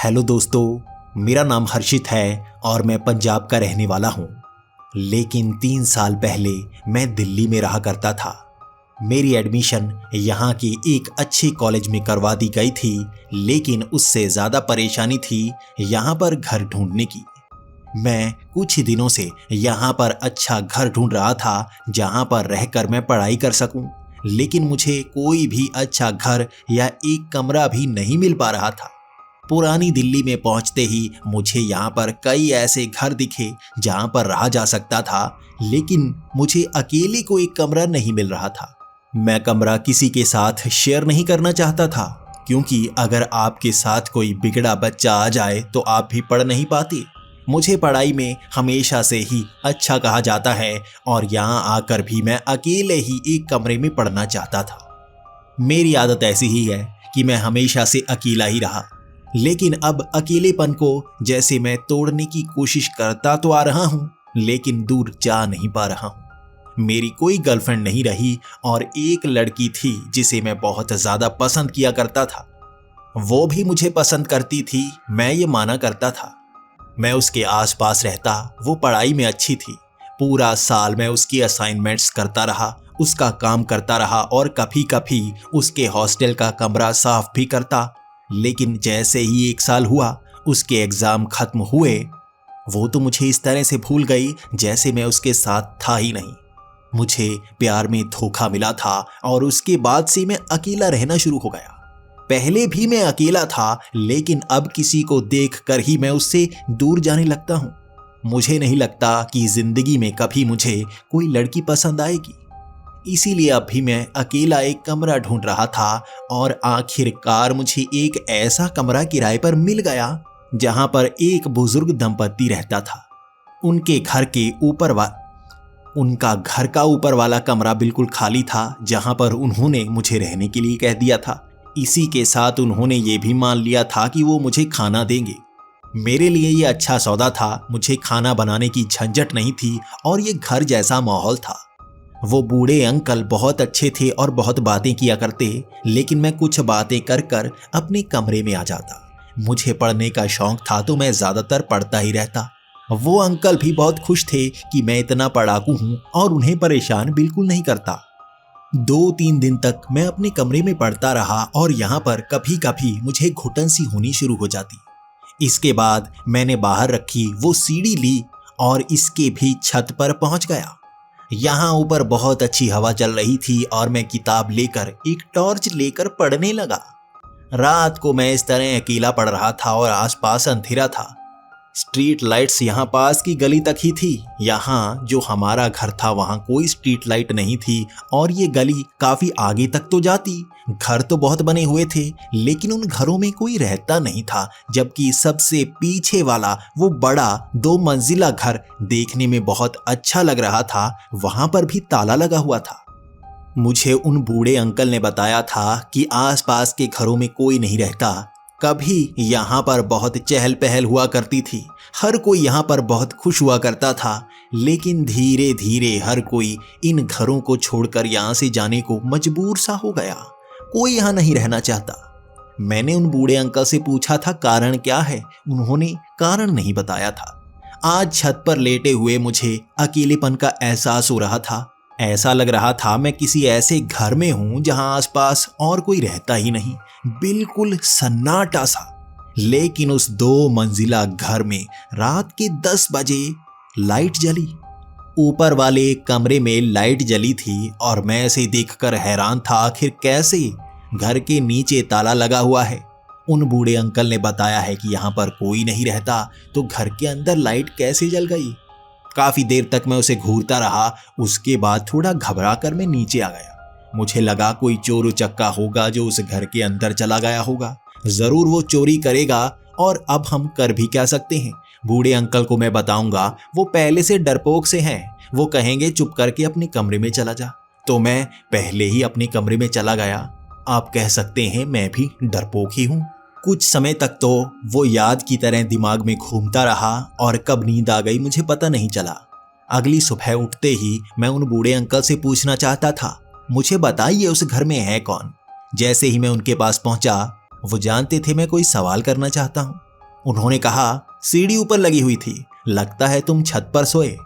Hello दोस्तों, मेरा नाम हर्षित है और मैं पंजाब का रहने वाला हूँ। लेकिन 3 साल पहले मैं दिल्ली में रहा करता था। मेरी एडमिशन यहाँ के एक अच्छे कॉलेज में करवा दी गई थी, लेकिन उससे ज़्यादा परेशानी थी यहाँ पर घर ढूंढने की। मैं कुछ ही दिनों से यहाँ पर अच्छा घर ढूंढ रहा था जहाँ पर रहकर मैं पढ़ाई कर सकूँ, लेकिन मुझे कोई भी अच्छा घर या एक कमरा भी नहीं मिल पा रहा था। पुरानी दिल्ली में पहुंचते ही मुझे यहाँ पर कई ऐसे घर दिखे जहाँ पर रहा जा सकता था, लेकिन मुझे अकेले को एक कमरा नहीं मिल रहा था। मैं कमरा किसी के साथ शेयर नहीं करना चाहता था, क्योंकि अगर आपके साथ कोई बिगड़ा बच्चा आ जाए तो आप भी पढ़ नहीं पाते। मुझे पढ़ाई में हमेशा से ही अच्छा कहा जाता है और यहाँ आकर भी मैं अकेले ही एक कमरे में पढ़ना चाहता था। मेरी आदत ऐसी ही है कि मैं हमेशा से अकेला ही रहा, लेकिन अब अकेलेपन को जैसे मैं तोड़ने की कोशिश करता तो आ रहा हूँ, लेकिन दूर जा नहीं पा रहा हूँ। मेरी कोई गर्लफ्रेंड नहीं रही और एक लड़की थी जिसे मैं बहुत ज़्यादा पसंद किया करता था। वो भी मुझे पसंद करती थी, मैं ये माना करता था। मैं उसके आसपास रहता, वो पढ़ाई में अच्छी थी। पूरा साल मैं उसकी असाइनमेंट्स करता रहा, उसका काम करता रहा और कभी कभी उसके हॉस्टल का कमरा साफ भी करता। लेकिन जैसे ही 1 साल हुआ, उसके एग्ज़ाम खत्म हुए, वो तो मुझे इस तरह से भूल गई जैसे मैं उसके साथ था ही नहीं। मुझे प्यार में धोखा मिला था और उसके बाद से मैं अकेला रहना शुरू हो गया। पहले भी मैं अकेला था, लेकिन अब किसी को देख कर ही मैं उससे दूर जाने लगता हूँ। मुझे नहीं लगता कि ज़िंदगी में कभी मुझे कोई लड़की पसंद आएगी। इसीलिए अब भी मैं अकेला एक कमरा ढूंढ रहा था और आखिरकार मुझे एक ऐसा कमरा किराए पर मिल गया जहां पर एक बुजुर्ग दंपति रहता था। उनका घर का ऊपर वाला कमरा बिल्कुल खाली था, जहां पर उन्होंने मुझे रहने के लिए कह दिया था। इसी के साथ उन्होंने ये भी मान लिया था कि वो मुझे खाना देंगे। मेरे लिए ये अच्छा सौदा था। मुझे खाना बनाने की झंझट नहीं थी और ये घर जैसा माहौल था। वो बूढ़े अंकल बहुत अच्छे थे और बहुत बातें किया करते, लेकिन मैं कुछ बातें कर कर अपने कमरे में आ जाता। मुझे पढ़ने का शौक था तो मैं ज़्यादातर पढ़ता ही रहता। वो अंकल भी बहुत खुश थे कि मैं इतना पढ़ाकू हूँ और उन्हें परेशान बिल्कुल नहीं करता। 2-3 दिन तक मैं अपने कमरे में पढ़ता रहा और यहाँ पर कभी कभी मुझे घुटन सी होनी शुरू हो जाती। इसके बाद मैंने बाहर रखी वो सीढ़ी ली और इसके भी छत पर पहुँच गया। यहाँ ऊपर बहुत अच्छी हवा चल रही थी और मैं किताब लेकर एक टॉर्च लेकर पढ़ने लगा। रात को मैं इस तरह अकेला पढ़ रहा था और आसपास अंधेरा था। स्ट्रीट लाइट्स यहाँ पास की गली तक ही थी। यहाँ जो हमारा घर था वहाँ कोई स्ट्रीट लाइट नहीं थी और ये गली काफी आगे तक तो जाती। घर तो बहुत बने हुए थे, लेकिन उन घरों में कोई रहता नहीं था, जबकि सबसे पीछे वाला वो बड़ा 2 मंजिला घर देखने में बहुत अच्छा लग रहा था। वहां पर भी ताला लगा हुआ था। मुझे उन बूढ़े अंकल ने बताया था कि आसपास के घरों में कोई नहीं रहता। कभी यहाँ पर बहुत चहल पहल हुआ करती थी, हर कोई यहाँ पर बहुत खुश हुआ करता था, लेकिन धीरे धीरे हर कोई इन घरों को छोड़कर यहाँ से जाने को मजबूर सा हो गया। कोई यहाँ नहीं रहना चाहता। मैंने उन बूढ़े अंकल से पूछा था कारण क्या है, उन्होंने कारण नहीं बताया था। आज छत पर लेटे हुए मुझे अकेलेपन का एहसास हो रहा था। ऐसा लग रहा था मैं किसी ऐसे घर में हूं जहां आसपास और कोई रहता ही नहीं, बिल्कुल सन्नाटा सा। लेकिन उस 2 मंजिला घर में रात के 10 बजे लाइट जली। ऊपर वाले कमरे में लाइट जली थी और मैं इसे देखकर हैरान था, आखिर कैसे? घर के नीचे ताला लगा हुआ है। उन बूढ़े अंकल ने बताया है कि यहाँ पर कोई नहीं रहता, तो घर के अंदर लाइट कैसे जल गई? काफी देर तक मैं उसे घूरता रहा। उसके बाद थोड़ा घबरा कर मैं नीचे आ गया। मुझे लगा कोई चोर उचक्का होगा जो उस घर के अंदर चला गया होगा। जरूर वो चोरी करेगा और अब हम कर भी क्या सकते हैं। बूढ़े अंकल को मैं बताऊंगा, वो पहले से डरपोक से हैं। वो कहेंगे चुप करके अपने कमरे में चला जा। तो मैं पहले ही अपने कमरे में चला गया। आप कह सकते हैं मैं भी डरपोक ही हूँ। कुछ समय तक तो वो याद की तरह दिमाग में घूमता रहा और कब नींद आ गई मुझे पता नहीं चला। अगली सुबह उठते ही मैं उन बूढ़े अंकल से पूछना चाहता था, मुझे बताइए उस घर में है कौन। जैसे ही मैं उनके पास पहुंचा, वो जानते थे मैं कोई सवाल करना चाहता हूँ। उन्होंने कहा, सीढ़ी ऊपर लगी हुई थी, लगता है तुम छत पर सोए।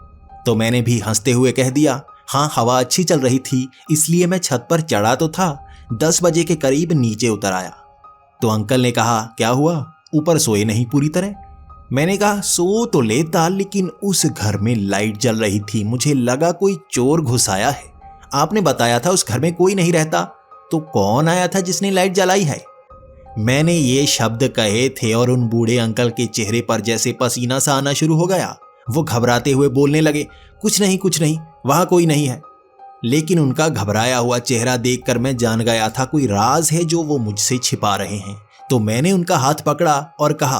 तो मैंने भी हंसते हुए कह दिया, हाँ हवा अच्छी चल रही थी इसलिए मैं छत पर चढ़ा तो था, 10 बजे के करीब नीचे उतर आया। तो अंकल ने कहा, क्या हुआ, ऊपर सोए नहीं पूरी तरह? मैंने कहा, सो तो लेता लेकिन उस घर में लाइट जल रही थी, मुझे लगा कोई चोर घुस आया है। आपने बताया था उस घर में कोई नहीं रहता, तो कौन आया था जिसने लाइट जलाई है? मैंने ये शब्द कहे थे और उन बूढ़े अंकल के चेहरे पर जैसे पसीना सा आना शुरू हो गया। वो घबराते हुए बोलने लगे, कुछ नहीं, वहां कोई नहीं है। लेकिन उनका घबराया हुआ चेहरा देखकर मैं जान गया था कोई राज है जो वो मुझसे छिपा रहे हैं। तो मैंने उनका हाथ पकड़ा और कहा,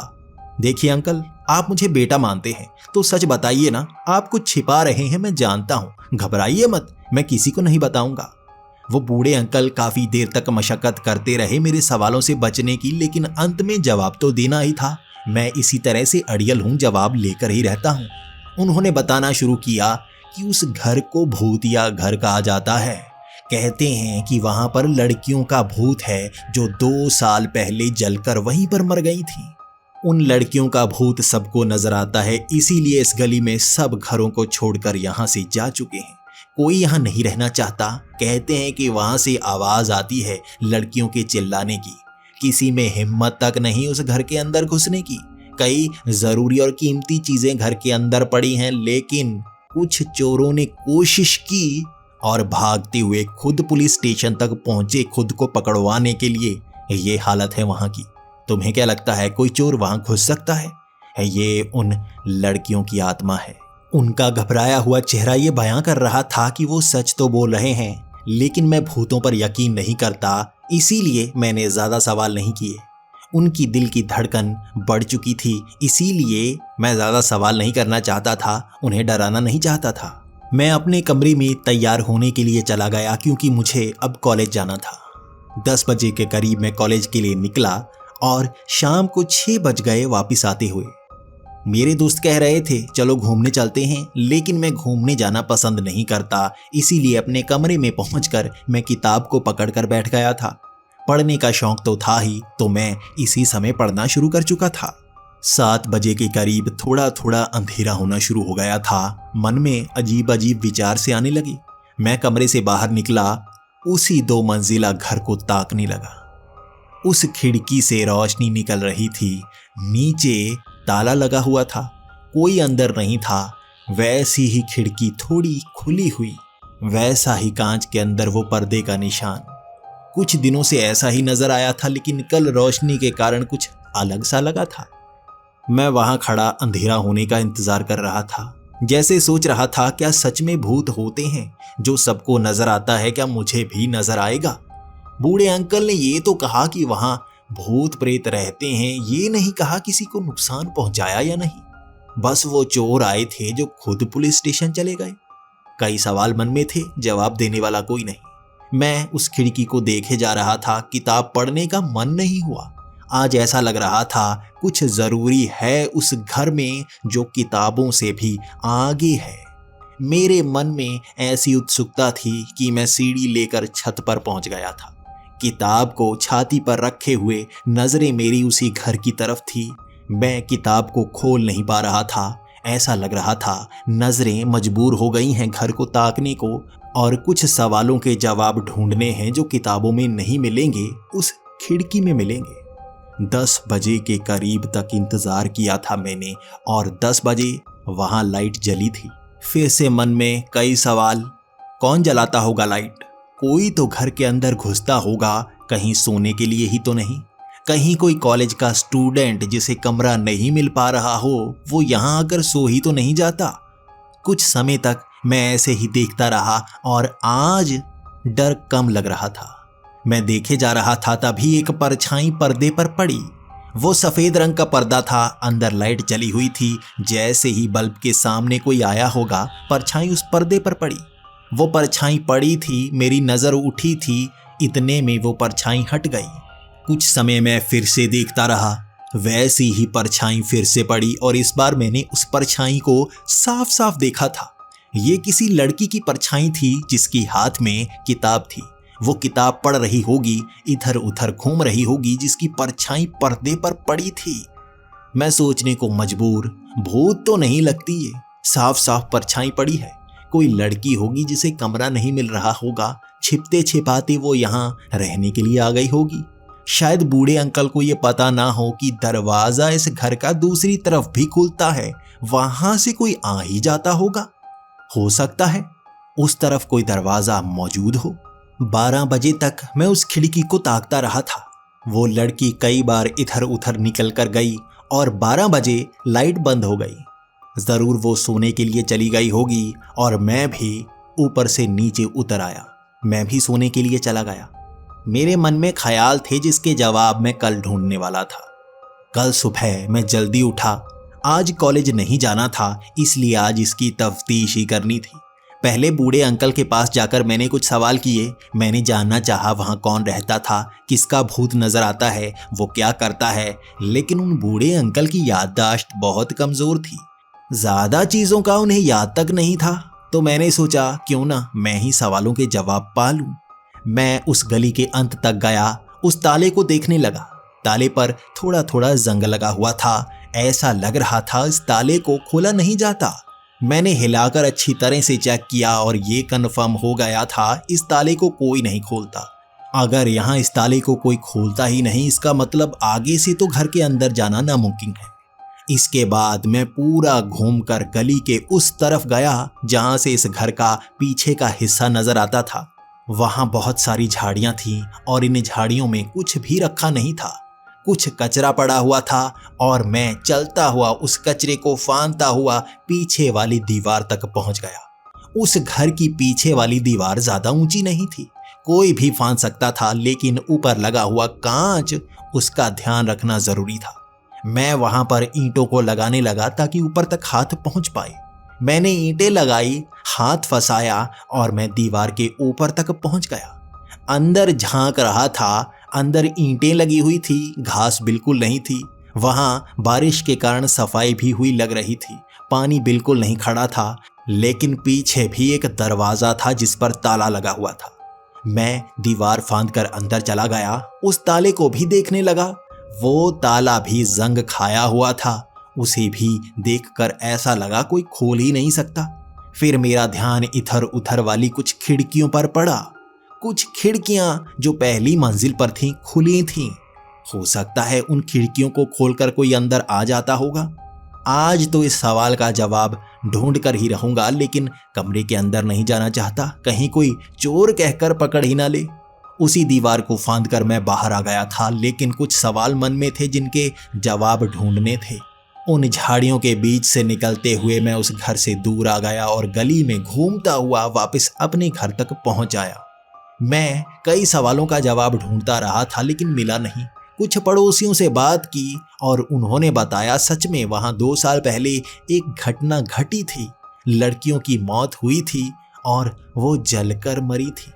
देखिए अंकल, आप मुझे बेटा मानते हैं तो सच बताइए ना, आप कुछ छिपा रहे हैं, मैं जानता हूं, घबराइए मत, मैं किसी को नहीं बताऊंगा। वो बूढ़े अंकल काफी देर तक मशक्कत करते रहे मेरे सवालों से बचने की, लेकिन अंत में जवाब तो देना ही था। मैं इसी तरह से अड़ियल हूं, जवाब लेकर ही रहता हूं। उन्होंने बताना शुरू किया कि उस घर को भूतिया घर कहा जाता है। कहते हैं कि वहां पर लड़कियों का भूत है जो 2 साल पहले जलकर वहीं पर मर गई थी। उन लड़कियों का भूत सबको नजर आता है, इसीलिए इस गली में सब घरों को छोड़कर यहाँ से जा चुके हैं। कोई यहाँ नहीं रहना चाहता। कहते हैं कि वहां से आवाज आती है लड़कियों के चिल्लाने की। किसी में हिम्मत तक नहीं उस घर के अंदर घुसने की। कई जरूरी और कीमती चीजें घर के अंदर पड़ी हैं, लेकिन कुछ चोरों ने कोशिश की और भागते हुए खुद पुलिस स्टेशन तक पहुंचे खुद को पकड़वाने के लिए। ये हालत है वहां की। तुम्हें क्या लगता है कोई चोर वहां घुस सकता है? ये उन लड़कियों की आत्मा है। उनका घबराया हुआ चेहरा ये बयां कर रहा था कि वो सच तो बोल रहे हैं, लेकिन मैं भूतों पर यकीन नहीं करता, इसीलिए मैंने ज्यादा सवाल नहीं किए। उनकी दिल की धड़कन बढ़ चुकी थी, इसीलिए मैं ज्यादा सवाल नहीं करना चाहता था, उन्हें डराना नहीं चाहता था। मैं अपने कमरे में तैयार होने के लिए चला गया क्योंकि मुझे अब कॉलेज जाना था। 10 बजे के करीब मैं कॉलेज के लिए निकला और शाम को 6 बज गए वापस आते हुए। मेरे दोस्त कह रहे थे चलो घूमने चलते हैं, लेकिन मैं घूमने जाना पसंद नहीं करता, इसीलिए अपने कमरे में पहुंचकर मैं किताब को पकड़कर बैठ गया था। पढ़ने का शौक तो था ही, तो मैं इसी समय पढ़ना शुरू कर चुका था। 7 बजे के करीब थोड़ा थोड़ा अंधेरा होना शुरू हो गया था। मन में अजीब अजीब विचार से आने लगे। मैं कमरे से बाहर निकला, उसी 2 मंजिला घर को ताकने लगा। उस खिड़की से रोशनी निकल रही थी, नीचे ताला लगा हुआ था, कोई अंदर नहीं था। वैसी ही खिड़की थोड़ी खुली हुई, वैसा ही कांच के अंदर वो पर्दे का निशान। कुछ दिनों से ऐसा ही नजर आया था, लेकिन कल रोशनी के कारण कुछ अलग सा लगा था। मैं वहां खड़ा अंधेरा होने का इंतजार कर रहा था, जैसे सोच रहा था क्या सच में भूत होते हैं जो सबको नजर आता है, क्या मुझे भी नजर आएगा? बूढ़े अंकल ने ये तो कहा कि वहां भूत प्रेत रहते हैं, ये नहीं कहा किसी को नुकसान पहुंचाया या नहीं। बस वो चोर आए थे जो खुद पुलिस स्टेशन चले गए। कई सवाल मन में थे, जवाब देने वाला कोई नहीं। मैं उस खिड़की को देखे जा रहा था, किताब पढ़ने का मन नहीं हुआ। आज ऐसा लग रहा था कुछ जरूरी है उस घर में जो किताबों से भी आगे है। मेरे मन में ऐसी उत्सुकता थी कि मैं सीढ़ी लेकर छत पर पहुंच गया था। किताब को छाती पर रखे हुए नजरें मेरी उसी घर की तरफ थी। मैं किताब को खोल नहीं पा रहा था। ऐसा लग रहा था नजरें मजबूर हो गई हैं घर को ताकने को, और कुछ सवालों के जवाब ढूंढने हैं जो किताबों में नहीं मिलेंगे, उस खिड़की में मिलेंगे। 10 बजे के करीब तक इंतजार किया था मैंने, और 10 बजे वहां लाइट जली थी। फिर से मन में कई सवाल। कौन जलाता होगा लाइट? कोई तो घर के अंदर घुसता होगा, कहीं सोने के लिए ही तो नहीं। कहीं कोई कॉलेज का स्टूडेंट जिसे कमरा नहीं मिल पा रहा हो, वो यहाँ आकर सो ही तो नहीं जाता। कुछ समय तक मैं ऐसे ही देखता रहा और आज डर कम लग रहा था। मैं देखे जा रहा था, तभी एक परछाई पर्दे पर पड़ी। वो सफेद रंग का पर्दा था, अंदर लाइट जली हुई थी। जैसे ही बल्ब के सामने कोई आया होगा, परछाई उस पर्दे पर पड़ी। वो परछाई पड़ी थी, मेरी नजर उठी थी, इतने में वो परछाई हट गई। कुछ समय मैं फिर से देखता रहा, वैसी ही परछाई फिर से पड़ी, और इस बार मैंने उस परछाई को साफ साफ देखा था। ये किसी लड़की की परछाई थी जिसकी हाथ में किताब थी। वो किताब पढ़ रही होगी, इधर उधर घूम रही होगी, जिसकी परछाई पर्दे पर पड़ी थी। मैं सोचने को मजबूर, भूत तो नहीं लगती ये, साफ साफ परछाई पड़ी है। कोई लड़की होगी जिसे कमरा नहीं मिल रहा होगा, छिपते छिपाते वो यहाँ रहने के लिए आ गई होगी। शायद बूढ़े अंकल को ये पता ना हो कि दरवाजा इस घर का दूसरी तरफ भी खुलता है, वहां से कोई आ ही जाता होगा। हो सकता है उस तरफ कोई दरवाजा मौजूद हो। 12 बजे तक मैं उस खिड़की को ताकता रहा था। वो लड़की कई बार इधर उधर निकल कर गई और 12 बजे लाइट बंद हो गई। जरूर वो सोने के लिए चली गई होगी और मैं भी ऊपर से नीचे उतर आया। मैं भी सोने के लिए चला गया। मेरे मन में ख्याल थे जिसके जवाब मैं कल ढूंढने वाला था। कल सुबह मैं जल्दी उठा। आज कॉलेज नहीं जाना था, इसलिए आज इसकी तफ्तीश ही करनी थी। पहले बूढ़े अंकल के पास जाकर मैंने कुछ सवाल किए। मैंने जानना चाहा वहाँ कौन रहता था, किसका भूत नजर आता है, वो क्या करता है। लेकिन उन बूढ़े अंकल की याददाश्त बहुत कमजोर थी। ज्यादा चीजों का उन्हें याद तक नहीं था। तो मैंने सोचा क्यों ना मैं ही सवालों के जवाब पा लूं। मैं उस गली के अंत तक गया, उस ताले को देखने लगा। ताले पर थोड़ा थोड़ा जंग लगा हुआ था। ऐसा लग रहा था इस ताले को खोला नहीं जाता। मैंने हिलाकर अच्छी तरह से चेक किया और ये कन्फर्म हो गया था इस ताले को कोई नहीं खोलता। अगर यहाँ इस ताले को कोई खोलता ही नहीं, इसका मतलब आगे से तो घर के अंदर जाना नामुमकिन है। इसके बाद मैं पूरा घूमकर गली के उस तरफ गया जहां से इस घर का पीछे का हिस्सा नजर आता था। वहां बहुत सारी झाड़ियां थीं और इन झाड़ियों में कुछ भी रखा नहीं था। कुछ कचरा पड़ा हुआ था और मैं चलता हुआ उस कचरे को फांदता हुआ पीछे वाली दीवार तक पहुंच गया। उस घर की पीछे वाली दीवार ज्यादा ऊंची नहीं थी, कोई भी फांद सकता था, लेकिन ऊपर लगा हुआ कांच, उसका ध्यान रखना जरूरी था। मैं वहां पर ईंटों को लगाने लगा ताकि ऊपर तक हाथ पहुंच पाए। मैंने ईंटें लगाई, हाथ फंसाया और मैं दीवार के ऊपर तक पहुंच गया। अंदर झांक रहा था। अंदर ईंटें लगी हुई थी, घास बिल्कुल नहीं थी। वहां बारिश के कारण सफाई भी हुई लग रही थी। पानी बिल्कुल नहीं खड़ा था, लेकिन पीछे भी एक दरवाजा था जिस पर ताला लगा हुआ था। मैं दीवार फांद कर अंदर चला गया, उस ताले को भी देखने लगा। वो ताला भी जंग खाया हुआ था। उसे भी देखकर ऐसा लगा कोई खोल ही नहीं सकता। फिर मेरा ध्यान इधर उधर वाली कुछ खिड़कियों पर पड़ा। कुछ खिड़कियां जो पहली मंजिल पर थीं खुली थीं। हो सकता है उन खिड़कियों को खोलकर कोई अंदर आ जाता होगा। आज तो इस सवाल का जवाब ढूंढ कर ही रहूंगा, लेकिन कमरे के अंदर नहीं जाना चाहता, कहीं कोई चोर कहकर पकड़ ही ना ले। उसी दीवार को फांद कर मैं बाहर आ गया था, लेकिन कुछ सवाल मन में थे जिनके जवाब ढूंढने थे। उन झाड़ियों के बीच से निकलते हुए मैं उस घर से दूर आ गया और गली में घूमता हुआ वापस अपने घर तक पहुंच आया। मैं कई सवालों का जवाब ढूंढता रहा था, लेकिन मिला नहीं। कुछ पड़ोसियों से बात की और उन्होंने बताया सच में वहां 2 साल पहले एक घटना घटी थी। लड़कियों की मौत हुई थी और वो जलकर मरी थी।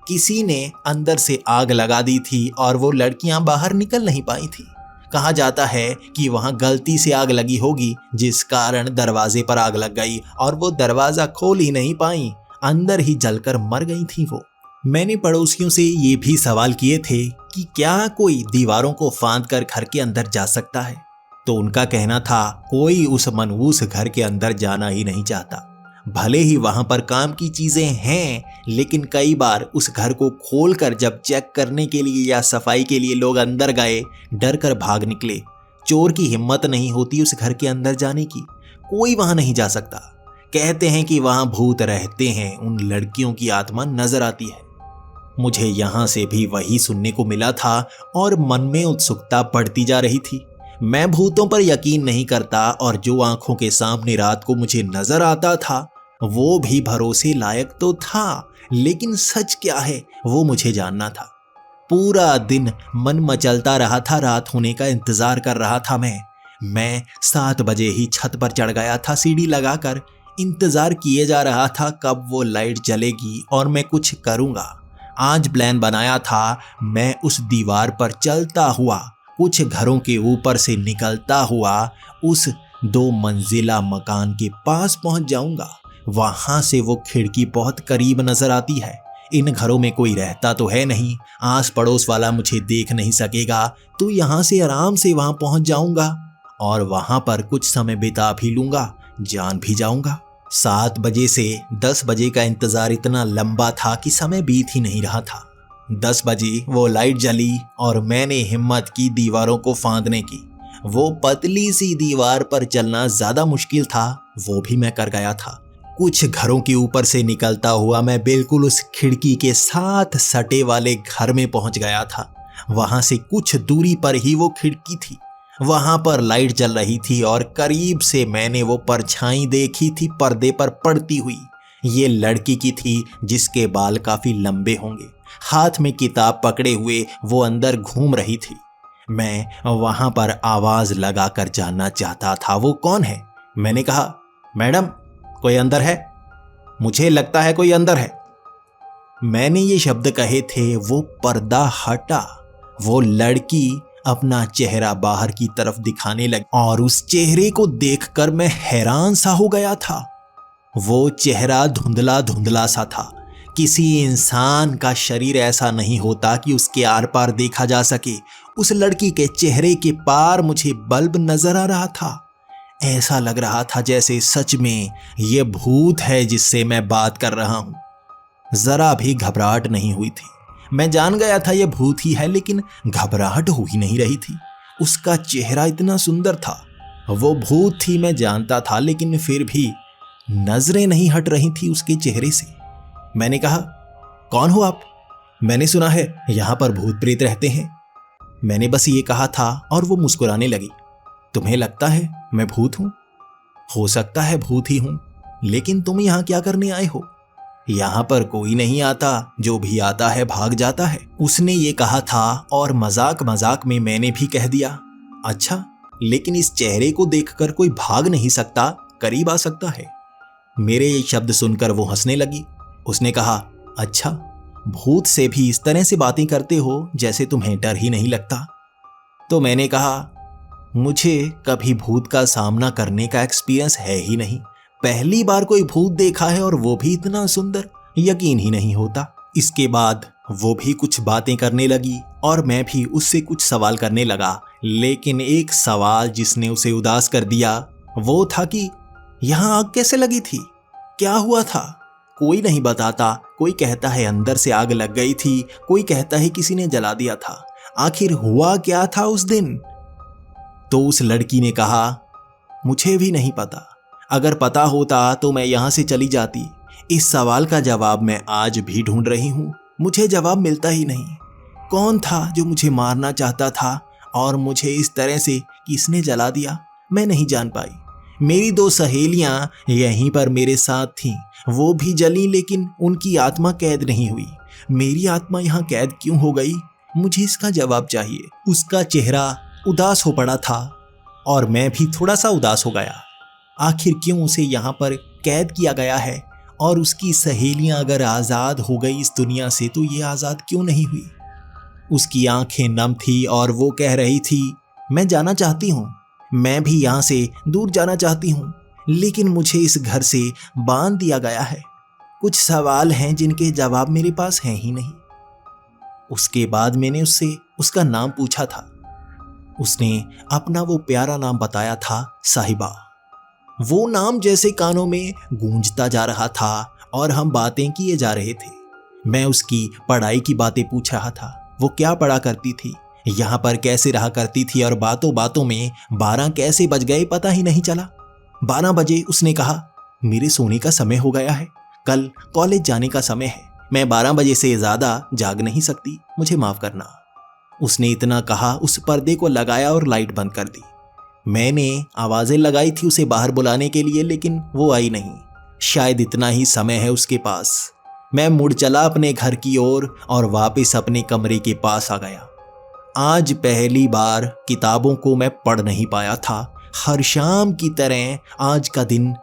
किसी ने अंदर से आग लगा दी थी और वो लड़कियां बाहर निकल नहीं पाई थी। कहा जाता है कि वहां गलती से आग लगी होगी, जिस कारण दरवाजे पर आग लग गई और वो दरवाजा खोल ही नहीं पाई, अंदर ही जलकर मर गई थी वो। मैंने पड़ोसियों से ये भी सवाल किए थे कि क्या कोई दीवारों को फांद कर घर के अंदर जा सकता है, तो उनका कहना था कोई उस मनहूस घर के अंदर जाना ही नहीं चाहता। भले ही वहां पर काम की चीजें हैं, लेकिन कई बार उस घर को खोलकर जब चेक करने के लिए या सफाई के लिए लोग अंदर गए, डर कर भाग निकले। चोर की हिम्मत नहीं होती उस घर के अंदर जाने की, कोई वहां नहीं जा सकता। कहते हैं कि वहां भूत रहते हैं, उन लड़कियों की आत्मा नजर आती है। मुझे यहां से भी वही सुनने को मिला था और मन में उत्सुकता बढ़ती जा रही थी। मैं भूतों पर यकीन नहीं करता और जो आंखों के सामने रात को मुझे नजर आता था वो भी भरोसे लायक तो था, लेकिन सच क्या है वो मुझे जानना था। पूरा दिन मन मचलता रहा था, रात होने का इंतजार कर रहा था। मैं 7 बजे ही छत पर चढ़ गया था। सीढ़ी लगाकर इंतजार किए जा रहा था कब वो लाइट जलेगी और मैं कुछ करूंगा। आज प्लान बनाया था मैं उस दीवार पर चलता हुआ कुछ घरों के ऊपर से निकलता हुआ उस 2 मंजिला मकान के पास पहुंच जाऊंगा। वहां से वो खिड़की बहुत करीब नजर आती है। इन घरों में कोई रहता तो है नहीं, आस पड़ोस वाला मुझे देख नहीं सकेगा, तो यहां से आराम से वहां पहुंच जाऊंगा और वहां पर कुछ समय बिता भी लूंगा, जान भी जाऊंगा। 7 बजे से 10 बजे का इंतजार इतना लंबा था कि समय बीत ही नहीं रहा था। 10 बजे वो लाइट जली और मैंने हिम्मत की दीवारों को फांदने की। वो पतली सी दीवार पर चलना ज्यादा मुश्किल था, वो भी मैं कर गया था। कुछ घरों के ऊपर से निकलता हुआ मैं बिल्कुल उस खिड़की के साथ सटे वाले घर में पहुंच गया था। वहां से कुछ दूरी पर ही वो खिड़की थी। वहां पर लाइट जल रही थी और करीब से मैंने वो परछाई देखी थी पर्दे पर पड़ती हुई। ये लड़की की थी जिसके बाल काफी लंबे होंगे। हाथ में किताब पकड़े हुए वो अंदर घूम रही थी। मैं वहां पर आवाज लगाकर जानना चाहता था वो कौन है। मैंने कहा, मैडम कोई अंदर है? मुझे लगता है कोई अंदर है। मैंने ये शब्द कहे थे, वो पर्दा हटा। वो लड़की अपना चेहरा बाहर की तरफ दिखाने लगी और उस चेहरे को देखकर मैं हैरान सा हो गया था। वो चेहरा धुंधला धुंधला सा था। किसी इंसान का शरीर ऐसा नहीं होता कि उसके आर पार देखा जा सके। उस लड़की के चेहरे के पार मुझे बल्ब नजर आ रहा था। ऐसा लग रहा था जैसे सच में ये भूत है जिससे मैं बात कर रहा हूं। जरा भी घबराहट नहीं हुई थी। मैं जान गया था यह भूत ही है, लेकिन घबराहट हो ही नहीं रही थी। उसका चेहरा इतना सुंदर था। वो भूत थी मैं जानता था, लेकिन फिर भी नजरें नहीं हट रही थी उसके चेहरे से। मैंने कहा, कौन हो आप? मैंने सुना है यहां पर भूत प्रेत रहते हैं। मैंने बस ये कहा था और वो मुस्कुराने लगी। तुम्हें लगता है मैं भूत हूं? हो सकता है भूत ही हूं, लेकिन तुम यहां क्या करने आए हो? यहां पर कोई नहीं आता, जो भी आता है भाग जाता है। उसने ये कहा था और मजाक मजाक में मैंने भी कह दिया, अच्छा, लेकिन इस चेहरे को देखकर कोई भाग नहीं सकता, करीब आ सकता है। मेरे ये शब्द सुनकर वो हंसने लगी। उसने कहा, अच्छा, भूत से भी इस तरह से बातें करते हो जैसे तुम्हें डर ही नहीं लगता। तो मैंने कहा, मुझे कभी भूत का सामना करने का एक्सपीरियंस है ही नहीं। पहली बार कोई भूत देखा है और वो भी इतना सुंदर, यकीन ही नहीं होता। इसके बाद वो भी कुछ बातें करने लगी और मैं भी उससे कुछ सवाल करने लगा, लेकिन एक सवाल जिसने उसे उदास कर दिया वो था कि यहां आग कैसे लगी थी, क्या हुआ था? कोई नहीं बताता। कोई कहता है अंदर से आग लग गई थी, कोई कहता है किसी ने जला दिया था। आखिर हुआ क्या था उस दिन? तो उस लड़की ने कहा, मुझे भी नहीं पता। अगर पता होता तो मैं यहां से चली जाती। इस सवाल का जवाब मैं आज भी ढूंढ रही हूं, मुझे जवाब मिलता ही नहीं। कौन था जो मुझे मारना चाहता था और मुझे इस तरह से किसने जला दिया, मैं नहीं जान पाई। मेरी 2 सहेलियां यहीं पर मेरे साथ थीं, वो भी जली, लेकिन उनकी आत्मा कैद नहीं हुई। मेरी आत्मा यहां कैद क्यों हो गई? मुझे इसका जवाब चाहिए। उसका चेहरा उदास हो पड़ा था और मैं भी थोड़ा सा उदास हो गया। आखिर क्यों उसे यहाँ पर कैद किया गया है? और उसकी सहेलियां अगर आज़ाद हो गई इस दुनिया से तो ये आज़ाद क्यों नहीं हुई? उसकी आंखें नम थी और वो कह रही थी, मैं जाना चाहती हूँ, मैं भी यहाँ से दूर जाना चाहती हूँ, लेकिन मुझे इस घर से बांध दिया गया है। कुछ सवाल हैं जिनके जवाब मेरे पास हैं ही नहीं। उसके बाद मैंने उससे उसका नाम पूछा था। उसने अपना वो प्यारा नाम बताया था, साहिबा। वो नाम जैसे कानों में गूंजता जा रहा था और हम बातें किए जा रहे थे। मैं उसकी पढ़ाई की बातें पूछ रहा था। वो क्या पढ़ा करती थी, यहाँ पर कैसे रहा करती थी, और बातों बातों में 12 कैसे बज गए पता ही नहीं चला। 12 बजे उसने कहा, मेरे सोने का समय हो गया है, कल कॉलेज जाने का समय है, मैं 12 बजे से ज़्यादा जाग नहीं सकती, मुझे माफ़ करना। उसने इतना कहा, उस पर्दे को लगाया और लाइट बंद कर दी। मैंने आवाज़ें लगाई थी उसे बाहर बुलाने के लिए, लेकिन वो आई नहीं। शायद इतना ही समय है उसके पास। मैं मुड़ चला अपने घर की ओर और वापस अपने कमरे के पास आ गया। आज पहली बार किताबों को मैं पढ़ नहीं पाया था। हर शाम की तरह आज का दिन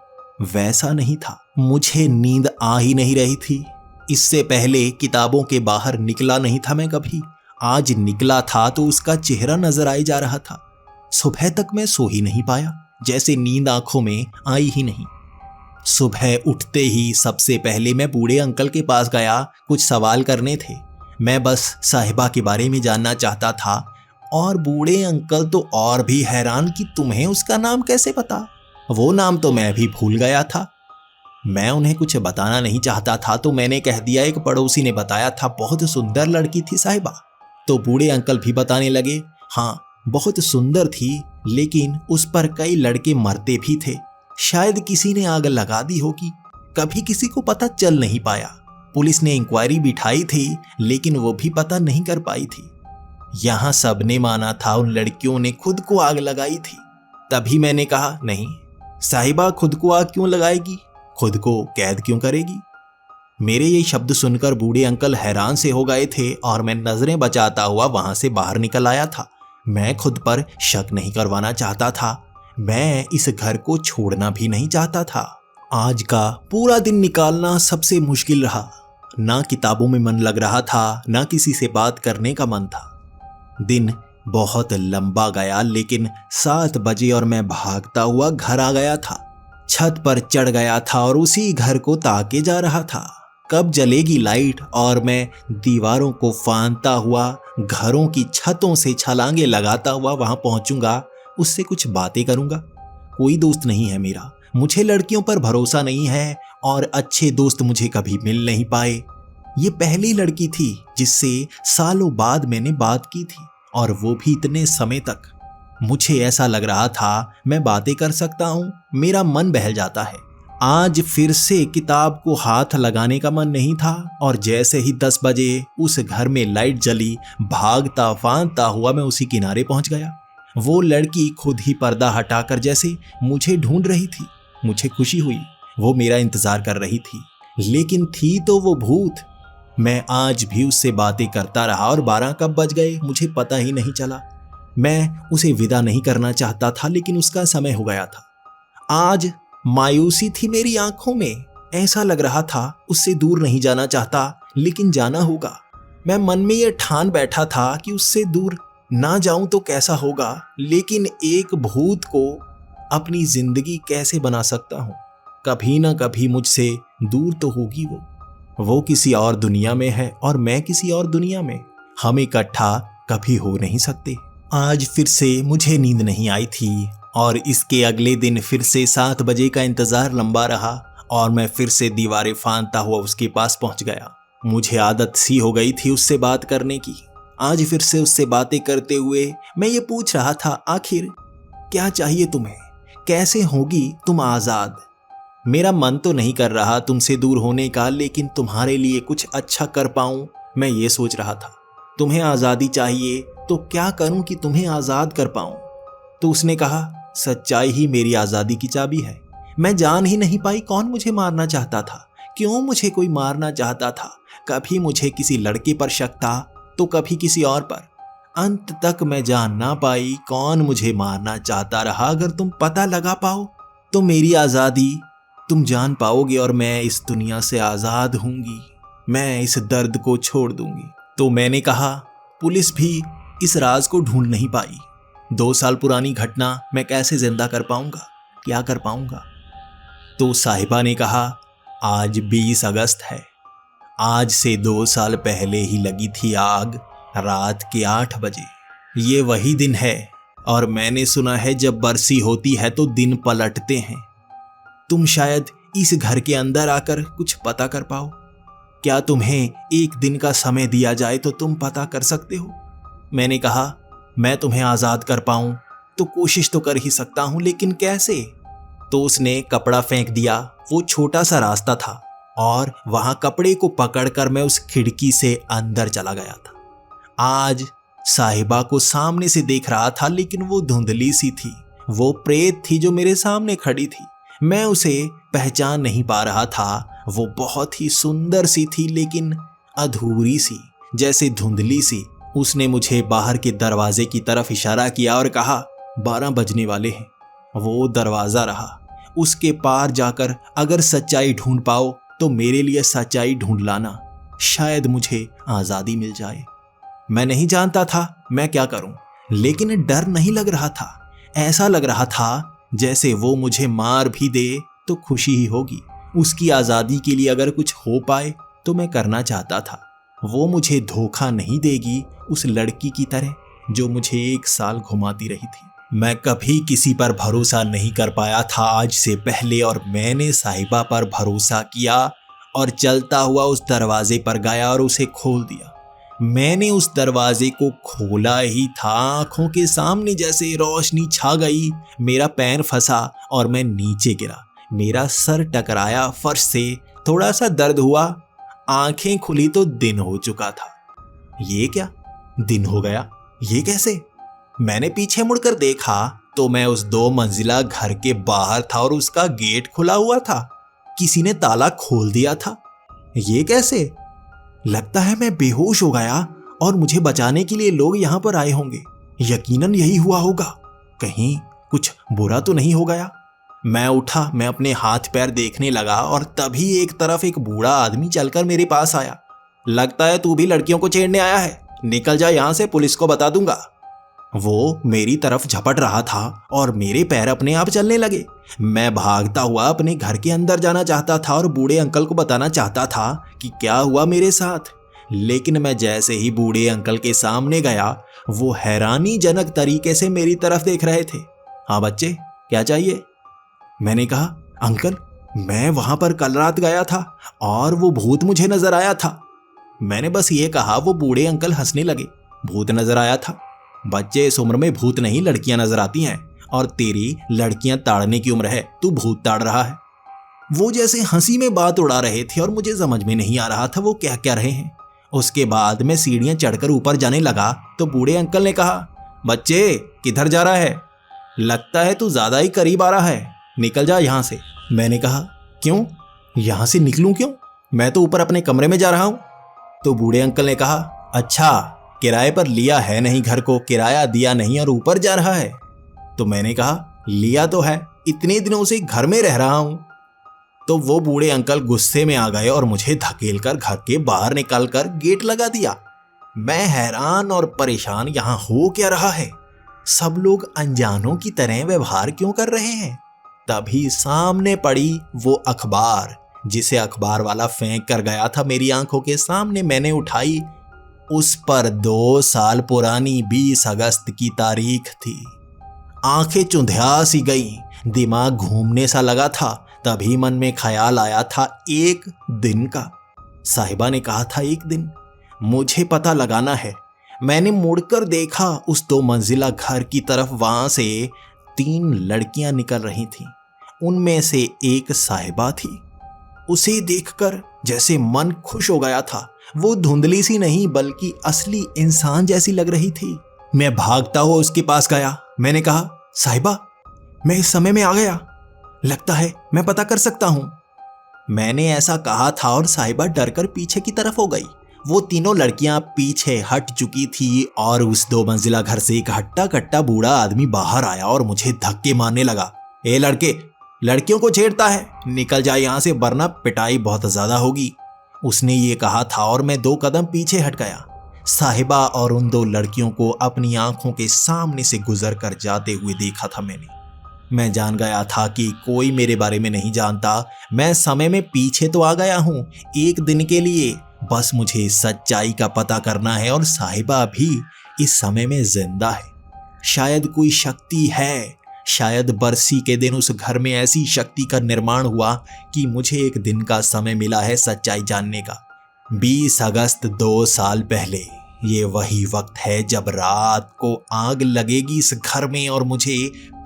वैसा नहीं था। मुझे नींद आ ही नहीं रही थी। इससे पहले किताबों के बाहर निकला नहीं था मैं कभी। आज निकला था तो उसका चेहरा नजर आई जा रहा था। सुबह तक मैं सो ही नहीं पाया, जैसे नींद आंखों में आई ही नहीं। सुबह उठते ही सबसे पहले मैं बूढ़े अंकल के पास गया। कुछ सवाल करने थे। मैं बस साहिबा के बारे में जानना चाहता था और बूढ़े अंकल तो और भी हैरान कि तुम्हें उसका नाम कैसे पता। वो नाम तो मैं भी भूल गया था। मैं उन्हें कुछ बताना नहीं चाहता था तो मैंने कह दिया, एक पड़ोसी ने बताया था, बहुत सुंदर लड़की थी साहिबा। तो बूढ़े अंकल भी बताने लगे, हाँ बहुत सुंदर थी, लेकिन उस पर कई लड़के मरते भी थे। शायद किसी ने आग लगा दी होगी, कभी किसी को पता चल नहीं पाया। पुलिस ने इंक्वायरी बिठाई थी लेकिन वो भी पता नहीं कर पाई थी। यहाँ सबने माना था उन लड़कियों ने खुद को आग लगाई थी। तभी मैंने कहा, नहीं, साहिबा खुद को आग क्यों लगाएगी, खुद को कैद क्यों करेगी। मेरे ये शब्द सुनकर बूढ़े अंकल हैरान से हो गए थे और मैं नजरें बचाता हुआ वहां से बाहर निकल आया था। मैं खुद पर शक नहीं करवाना चाहता था, मैं इस घर को छोड़ना भी नहीं चाहता था। आज का पूरा दिन निकालना सबसे मुश्किल रहा। ना किताबों में मन लग रहा था, ना किसी से बात करने का मन था। दिन बहुत लंबा गया, लेकिन 7 बजे और मैं भागता हुआ घर आ गया था। छत पर चढ़ गया था और उसी घर को ताके जा रहा था। कब जलेगी लाइट और मैं दीवारों को फांदता हुआ घरों की छतों से छलांगे लगाता हुआ वहां पहुंचूंगा, उससे कुछ बातें करूंगा। कोई दोस्त नहीं है मेरा, मुझे लड़कियों पर भरोसा नहीं है और अच्छे दोस्त मुझे कभी मिल नहीं पाए। ये पहली लड़की थी जिससे सालों बाद मैंने बात की थी, और वो भी इतने समय तक। मुझे ऐसा लग रहा था मैं बातें कर सकता हूं, मेरा मन बहल जाता है। आज फिर से किताब को हाथ लगाने का मन नहीं था और जैसे ही 10 बजे उस घर में लाइट जली, भागता फांदता हुआ मैं उसी किनारे पहुंच गया। वो लड़की खुद ही पर्दा हटाकर जैसे मुझे ढूंढ रही थी। मुझे खुशी हुई, वो मेरा इंतजार कर रही थी, लेकिन थी तो वो भूत। मैं आज भी उससे बातें करता रहा और 12 कब बज गए मुझे पता ही नहीं चला। मैं उसे विदा नहीं करना चाहता था, लेकिन उसका समय हो गया था। आज मायूसी थी मेरी आंखों में। ऐसा लग रहा था उससे दूर नहीं जाना चाहता, लेकिन जाना होगा। मैं मन में ये ठान बैठा था कि उससे दूर ना जाऊं तो कैसा होगा, लेकिन एक भूत को अपनी जिंदगी कैसे बना सकता हूं। कभी ना कभी मुझसे दूर तो होगी वो किसी और दुनिया में है और मैं किसी और दुनिया में। हम इकट्ठा कभी हो नहीं सकते। आज फिर से मुझे नींद नहीं आई थी और इसके अगले दिन फिर से 7 बजे का इंतजार लंबा रहा और मैं फिर से दीवारें फांदता हुआ उसके पास पहुंच गया। मुझे आदत सी हो गई थी उससे बात करने की। आज फिर से उससे बातें करते हुए मैं ये पूछ रहा था, आखिर क्या चाहिए तुम्हें, कैसे होगी तुम आज़ाद। मेरा मन तो नहीं कर रहा तुमसे दूर होने का, लेकिन तुम्हारे लिए कुछ अच्छा कर पाऊं मैं ये सोच रहा था। तुम्हें आज़ादी चाहिए तो क्या करूं कि तुम्हें आज़ाद कर पाऊं। तो उसने कहा, सच्चाई ही मेरी आज़ादी की चाबी है। मैं जान ही नहीं पाई कौन मुझे मारना चाहता था, क्यों मुझे कोई मारना चाहता था। कभी मुझे किसी लड़के पर शक था तो कभी किसी और पर। अंत तक मैं जान ना पाई कौन मुझे मारना चाहता रहा। अगर तुम पता लगा पाओ तो मेरी आज़ादी तुम जान पाओगे और मैं इस दुनिया से आज़ाद हूंगी। मैं इस दर्द को छोड़ दूंगी। तो मैंने कहा, पुलिस भी इस राज को ढूंढ नहीं पाई। 2 साल पुरानी घटना मैं कैसे जिंदा कर पाऊंगा, क्या कर पाऊंगा। तो साहिबा ने कहा, आज 20 अगस्त है। आज से 2 साल पहले ही लगी थी आग, रात के 8 बजे। ये वही दिन है और मैंने सुना है जब बरसी होती है तो दिन पलटते हैं। तुम शायद इस घर के अंदर आकर कुछ पता कर पाओ। क्या तुम्हें 1 दिन का समय दिया जाए तो तुम पता कर सकते हो। मैंने कहा, मैं तुम्हें आज़ाद कर पाऊं तो कोशिश तो कर ही सकता हूं, लेकिन कैसे। तो उसने कपड़ा फेंक दिया। वो छोटा सा रास्ता था और वहां कपड़े को पकड़कर मैं उस खिड़की से अंदर चला गया था। आज साहिबा को सामने से देख रहा था, लेकिन वो धुंधली सी थी। वो प्रेत थी जो मेरे सामने खड़ी थी। मैं उसे पहचान नहीं पा रहा था। वो बहुत ही सुंदर सी थी, लेकिन अधूरी सी, जैसे धुंधली सी। उसने मुझे बाहर के दरवाजे की तरफ इशारा किया और कहा, 12 बजने वाले हैं। वो दरवाजा रहा। उसके पार जाकर अगर सच्चाई ढूंढ पाओ तो मेरे लिए सच्चाई ढूंढ लाना, शायद मुझे आज़ादी मिल जाए। मैं नहीं जानता था मैं क्या करूं, लेकिन डर नहीं लग रहा था। ऐसा लग रहा था जैसे वो मुझे मार भी दे तो खुशी ही होगी। उसकी आज़ादी के लिए अगर कुछ हो पाए तो मैं करना चाहता था। वो मुझे धोखा नहीं देगी उस लड़की की तरह। जो मुझे 1 साल घुमाती रही थी। मैं कभी किसी पर भरोसा नहीं कर पाया था आज से पहले, और मैंने साहिबा पर भरोसा किया और चलता हुआ उस दरवाजे पर गया और उसे खोल दिया। मैंने उस दरवाजे को खोला ही था, आंखों के सामने जैसे रोशनी छा गई। मेरा पैर फंसा और मैं नीचे गिरा। मेरा सर टकराया फर्श से, थोड़ा सा दर्द हुआ। आंखें खुली तो दिन हो चुका था। ये क्या, दिन हो गया? ये कैसे? मैंने पीछे मुड़कर देखा तो मैं उस 2 मंजिला घर के बाहर था और उसका गेट खुला हुआ था। किसी ने ताला खोल दिया था। ये कैसे? लगता है मैं बेहोश हो गया और मुझे बचाने के लिए लोग यहां पर आए होंगे। यकीनन यही हुआ होगा। कहीं कुछ बुरा तो नहीं हो गया? मैं उठा, मैं अपने हाथ पैर देखने लगा और तभी एक तरफ एक बूढ़ा आदमी चलकर मेरे पास आया। लगता है तू भी लड़कियों को छेड़ने आया है, निकल जा यहां से, पुलिस को बता दूंगा। वो मेरी तरफ झपट रहा था और मेरे पैर अपने आप चलने लगे। मैं भागता हुआ अपने घर के अंदर जाना चाहता था और बूढ़े अंकल को बताना चाहता था कि क्या हुआ मेरे साथ। लेकिन मैं जैसे ही बूढ़े अंकल के सामने गया, वो हैरानीजनक तरीके से मेरी तरफ देख रहे थे। हाँ बच्चे, क्या चाहिए? मैंने कहा, अंकल, मैं वहां पर कल रात गया था और वो भूत मुझे नजर आया था। मैंने बस ये कहा। वो बूढ़े अंकल हंसने लगे। भूत नजर आया था? बच्चे, इस उम्र में भूत नहीं लड़कियां नजर आती हैं, और तेरी लड़कियां ताड़ने की उम्र है, तू भूत ताड़ रहा है। वो जैसे हंसी में बात उड़ा रहे थे और मुझे समझ में नहीं आ रहा था वो क्या कह रहे हैं। उसके बाद मैं सीढ़ियां चढ़कर ऊपर जाने लगा तो बूढ़े अंकल ने कहा, बच्चे किधर जा रहा है? लगता है तू ज्यादा ही करीब आ रहा है, निकल जा यहां से। मैंने कहा, क्यों? यहां से निकलूं क्यों? मैं तो ऊपर अपने कमरे में जा रहा हूं। तो बूढ़े अंकल ने कहा, अच्छा, किराए पर लिया है नहीं घर को, किराया दिया नहीं और ऊपर जा रहा है? तो मैंने कहा, लिया तो है, इतने दिनों से घर में रह रहा हूं। तो वो बूढ़े अंकल गुस्से में आ गए और मुझे धकेलकर घर के बाहर निकालकर गेट लगा दिया। मैं हैरान और परेशान, यहां हो क्या रहा है? सब लोग अनजानों की तरह व्यवहार क्यों कर रहे हैं? तभी सामने पड़ी वो अखबार, जिसे अखबार वाला फेंक कर गया था मेरी आंखों के सामने। मैंने उठाई। उस पर 2 साल पुरानी 20 अगस्त की तारीख थी। आंखें चुंधिया सी गई, दिमाग घूमने सा लगा था। तभी मन में ख्याल आया था 1 दिन का। साहिबा ने कहा था 1 दिन। मुझे पता लगाना है। मैंने मुड़कर देखा उस 2 मंजिला घर की तरफ। वहां से 3 लड़कियां निकल रही थीं। उनमें से एक साहिबा थी। उसे देखकर जैसे मन खुश हो गया था। वो धुंधली सी नहीं बल्कि असली इंसान जैसी लग रही थी। मैं भागता हुआ उसके पास गया। मैंने कहा, साहिबा, मैं इस समय में आ गया, लगता है मैं पता कर सकता हूं। मैंने ऐसा कहा था और साहिबा डरकर पीछे की तरफ हो गई। वो तीनों लड़कियां पीछे हट चुकी थी और उस 2 मंजिला घर से एक हट्टा कट्टा बूढ़ा आदमी बाहर आया और मुझे धक्के मारने लगा। ए लड़के, लड़कियों को छेड़ता है, निकल जा यहां से वरना पिटाई बहुत ज्यादा होगी। उसने ये कहा था और मैं 2 कदम पीछे हट गया। साहिबा और उन 2 लड़कियों को अपनी आंखों के सामने से गुजर कर जाते हुए देखा था मैंने। मैं जान गया था कि कोई मेरे बारे में नहीं जानता। मैं समय में पीछे तो आ गया हूं 1 दिन के लिए, बस मुझे सच्चाई का पता करना है। और साहिबा भी इस समय में जिंदा है। शायद कोई शक्ति है। शायद बरसी के दिन उस घर में ऐसी शक्ति का निर्माण हुआ कि मुझे 1 दिन का समय मिला है सच्चाई जानने का। 20 अगस्त 2 साल पहले। ये वही वक्त है जब रात को आग लगेगी इस घर में और मुझे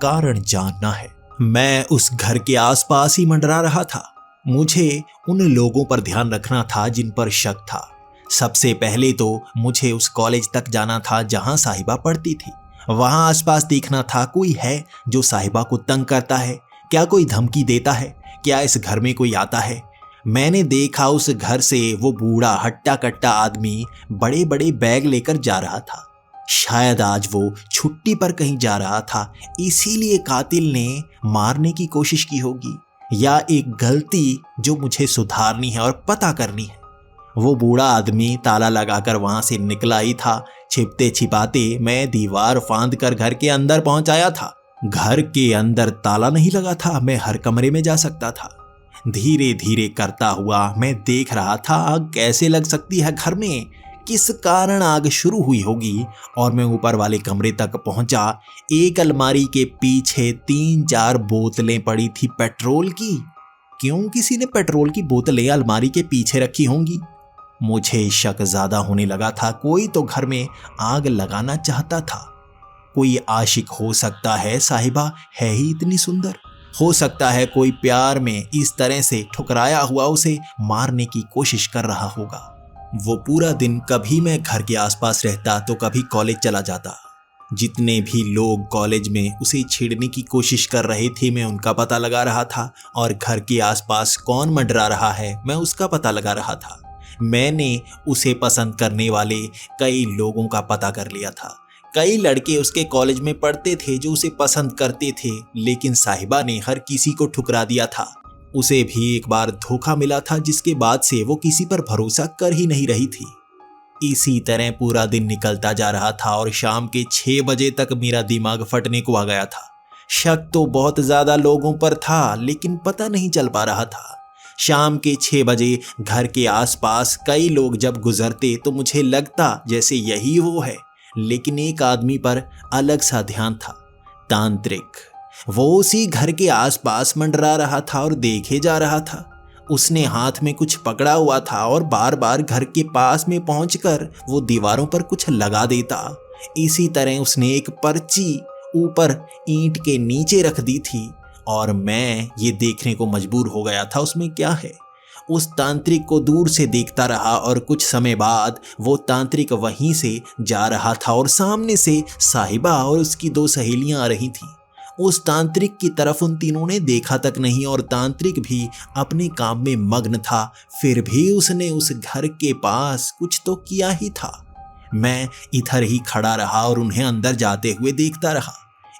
कारण जानना है। मैं उस घर के आसपास ही मंडरा रहा था। मुझे उन लोगों पर ध्यान रखना था जिन पर शक था। सबसे पहले तो मुझे उस कॉलेज तक जाना था जहां साहिबा पढ़ती थी। वहां आसपास देखना था कोई है जो साहिबा को तंग करता है, क्या कोई धमकी देता है, क्या इस घर में कोई आता है। मैंने देखा उस घर से वो बूढ़ा हट्टा कट्टा आदमी बड़े बड़े बैग लेकर जा रहा था। शायद आज वो छुट्टी पर कहीं जा रहा था, इसीलिए कातिल ने मारने की कोशिश की होगी, या एक गलती जो मुझे सुधारनी है और पता करनी है। वो बूढ़ा आदमी ताला लगाकर वहां से निकला ही था। छिपते छिपाते मैं दीवार फांद कर घर के अंदर पहुंच आया था। घर के अंदर ताला नहीं लगा था, मैं हर कमरे में जा सकता था। धीरे धीरे करता हुआ मैं देख रहा था आग कैसे लग सकती है घर में, किस कारण आग शुरू हुई होगी और मैं ऊपर वाले कमरे तक पहुंचा। एक अलमारी के पीछे 3-4 बोतलें पड़ी थी पेट्रोल की। क्यों किसी ने पेट्रोल की बोतलें अलमारी के पीछे रखी होंगी? मुझे शक ज्यादा होने लगा था। कोई तो घर में आग लगाना चाहता था। कोई आशिक हो सकता है, साहिबा है ही इतनी सुंदर। हो सकता है कोई प्यार में इस तरह से ठुकराया हुआ उसे मारने की कोशिश कर रहा होगा। वो पूरा दिन कभी मैं घर के आसपास रहता तो कभी कॉलेज चला जाता। जितने भी लोग कॉलेज में उसे छेड़ने की कोशिश कर रहे थे मैं उनका पता लगा रहा था, और घर के आसपास कौन मंडरा रहा है मैं उसका पता लगा रहा था। मैंने उसे पसंद करने वाले कई लोगों का पता कर लिया था। कई लड़के उसके कॉलेज में पढ़ते थे जो उसे पसंद करते थे, लेकिन साहिबा ने हर किसी को ठुकरा दिया था। उसे भी एक बार धोखा मिला था, जिसके बाद से वो किसी पर भरोसा कर ही नहीं रही थी। इसी तरह पूरा दिन निकलता जा रहा था और शाम के 6 बजे तक मेरा दिमाग फटने को आ गया था। शक तो बहुत ज्यादा लोगों पर था, लेकिन पता नहीं चल पा रहा था। शाम के 6 बजे घर के आसपास कई लोग जब गुजरते तो मुझे लगता जैसे यही वो है, लेकिन एक आदमी पर अलग सा ध्यान था। तांत्रिक। वो उसी घर के आसपास मंडरा रहा था और देखे जा रहा था। उसने हाथ में कुछ पकड़ा हुआ था और बार बार घर के पास में पहुंचकर वो दीवारों पर कुछ लगा देता। इसी तरह उसने एक पर्ची ऊपर ईंट के नीचे रख दी थी और मैं ये देखने को मजबूर हो गया था उसमें क्या है। उस तांत्रिक को दूर से देखता रहा और कुछ समय बाद वो तांत्रिक वहीं से जा रहा था और सामने से साहिबा और उसकी 2 सहेलियां आ रही थीं। उस तांत्रिक की तरफ उन तीनों ने देखा तक नहीं और तांत्रिक भी अपने काम में मग्न था। फिर भी उसने उस घर के पास कुछ तो किया ही था। मैं इधर ही खड़ा रहा और उन्हें अंदर जाते हुए देखता रहा।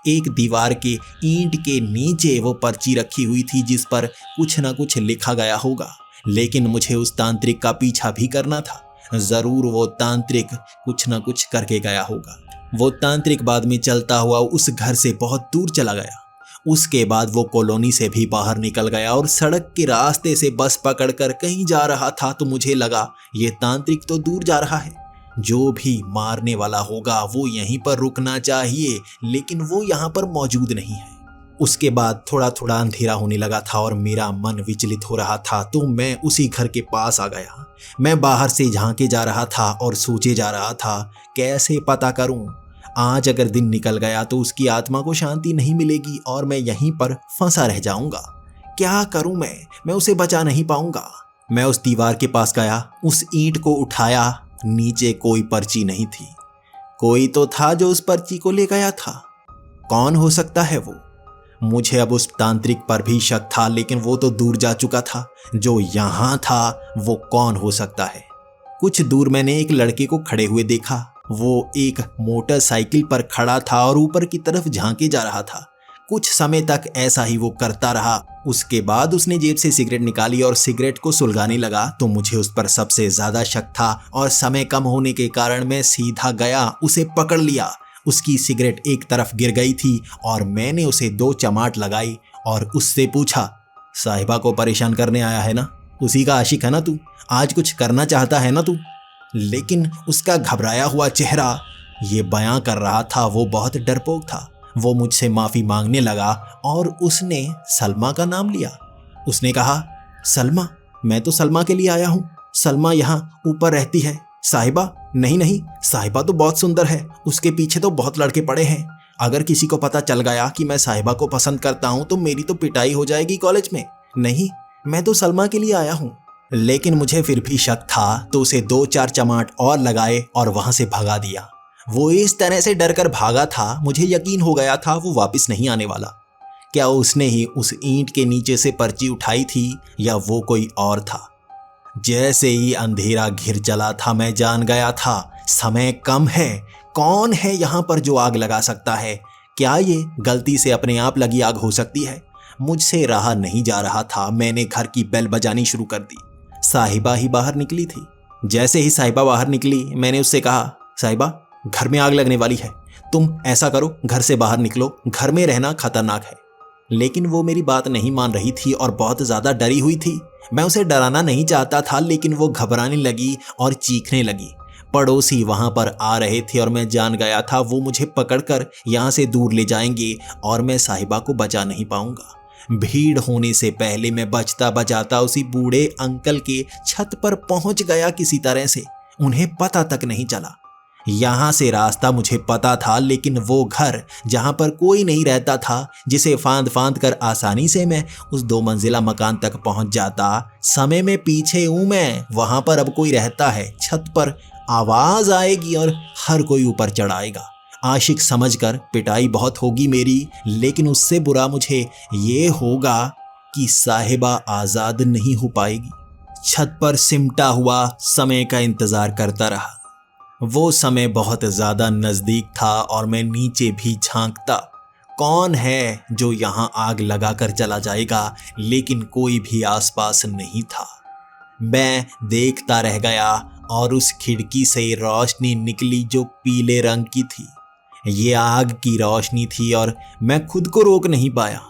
एक दीवार के ईंट के नीचे वो पर्ची रखी हुई थी जिस पर कुछ ना कुछ लिखा गया होगा, लेकिन मुझे उस तांत्रिक का पीछा भी करना था। जरूर वो तांत्रिक कुछ ना कुछ करके गया होगा। वो तांत्रिक बाद में चलता हुआ उस घर से बहुत दूर चला गया। उसके बाद वो कॉलोनी से भी बाहर निकल गया और सड़क के रास्ते से बस पकड़कर कहीं जा रहा था। तो मुझे लगा ये तांत्रिक तो दूर जा रहा है, जो भी मारने वाला होगा वो यहीं पर रुकना चाहिए, लेकिन वो यहाँ पर मौजूद नहीं है। उसके बाद थोड़ा थोड़ा अंधेरा होने लगा था और मेरा मन विचलित हो रहा था, तो मैं उसी घर के पास आ गया। मैं बाहर से झांके जा रहा था और सोचे जा रहा था कैसे पता करूं, आज अगर दिन निकल गया तो उसकी आत्मा को शांति नहीं मिलेगी और मैं यहीं पर फंसा रह जाऊंगा। क्या करूं मैं उसे बचा नहीं पाऊंगा। मैं उस दीवार के पास गया, उस ईंट को उठाया। नीचे कोई पर्ची नहीं थी। कोई तो था जो उस पर्ची को ले गया था। कौन हो सकता है वो? मुझे अब उस तांत्रिक पर भी शक था, लेकिन वो तो दूर जा चुका था। जो यहाँ था वो कौन हो सकता है? कुछ दूर मैंने एक लड़के को खड़े हुए देखा। वो एक मोटरसाइकिल पर खड़ा था और ऊपर की तरफ झांके जा रहा था। कुछ समय तक ऐसा ही वो करता रहा। उसके बाद उसने जेब से सिगरेट निकाली और सिगरेट को सुलगाने लगा। तो मुझे उस पर सबसे ज्यादा शक था और समय कम होने के कारण मैं सीधा गया, उसे पकड़ लिया। उसकी सिगरेट एक तरफ गिर गई थी और मैंने उसे 2 चमाट लगाई और उससे पूछा, साहिबा को परेशान करने आया है ना? उसी का आशिक है ना तू? आज कुछ करना चाहता है ना तू? लेकिन उसका घबराया हुआ चेहरा ये बयां कर रहा था वो बहुत डरपोक था। वो मुझसे माफ़ी मांगने लगा और उसने सलमा का नाम लिया। उसने कहा, सलमा? मैं तो सलमा के लिए आया हूँ। सलमा यहाँ ऊपर रहती है। साहिबा? नहीं नहीं, साहिबा तो बहुत सुंदर है, उसके पीछे तो बहुत लड़के पड़े हैं। अगर किसी को पता चल गया कि मैं साहिबा को पसंद करता हूँ तो मेरी तो पिटाई हो जाएगी कॉलेज में। नहीं, मैं तो सलमा के लिए आया हूँ। लेकिन मुझे फिर भी शक था, तो उसे 2-4 चमाट और लगाए और वहाँ से भगा दिया। वो इस तरह से डर कर भागा था, मुझे यकीन हो गया था वो वापस नहीं आने वाला। क्या उसने ही उस ईंट के नीचे से पर्ची उठाई थी या वो कोई और था? जैसे ही अंधेरा घिर चला था मैं जान गया था समय कम है। कौन है यहाँ पर जो आग लगा सकता है? क्या ये गलती से अपने आप लगी आग हो सकती है? मुझसे रहा नहीं जा रहा था। मैंने घर की बेल बजानी शुरू कर दी। साहिबा ही बाहर निकली थी। जैसे ही साहिबा बाहर निकली मैंने उससे कहा, साहिबा घर में आग लगने वाली है, तुम ऐसा करो घर से बाहर निकलो, घर में रहना खतरनाक है। लेकिन वो मेरी बात नहीं मान रही थी और बहुत ज़्यादा डरी हुई थी। मैं उसे डराना नहीं चाहता था, लेकिन वो घबराने लगी और चीखने लगी। पड़ोसी वहां पर आ रहे थे और मैं जान गया था वो मुझे पकड़कर यहाँ से दूर ले जाएंगे और मैं साहिबा को बचा नहीं पाऊंगा। भीड़ होने से पहले मैं बचता बचाता उसी बूढ़े अंकल के छत पर पहुंच गया किसी तरह से। उन्हें पता तक नहीं चला। यहाँ से रास्ता मुझे पता था, लेकिन वो घर जहाँ पर कोई नहीं रहता था, जिसे फांद फांद कर आसानी से मैं उस 2 मंजिला मकान तक पहुँच जाता, समय में पीछे हूँ मैं, वहाँ पर अब कोई रहता है। छत पर आवाज़ आएगी और हर कोई ऊपर चढ़ाएगा। आशिक समझकर पिटाई बहुत होगी मेरी, लेकिन उससे बुरा मुझे ये होगा कि साहिबा आज़ाद नहीं हो पाएगी। छत पर सिमटा हुआ समय का इंतज़ार करता रहा। वो समय बहुत ज़्यादा नज़दीक था और मैं नीचे भी झांकता, कौन है जो यहाँ आग लगाकर चला जाएगा, लेकिन कोई भी आसपास नहीं था। मैं देखता रह गया और उस खिड़की से रोशनी निकली जो पीले रंग की थी। ये आग की रोशनी थी और मैं खुद को रोक नहीं पाया।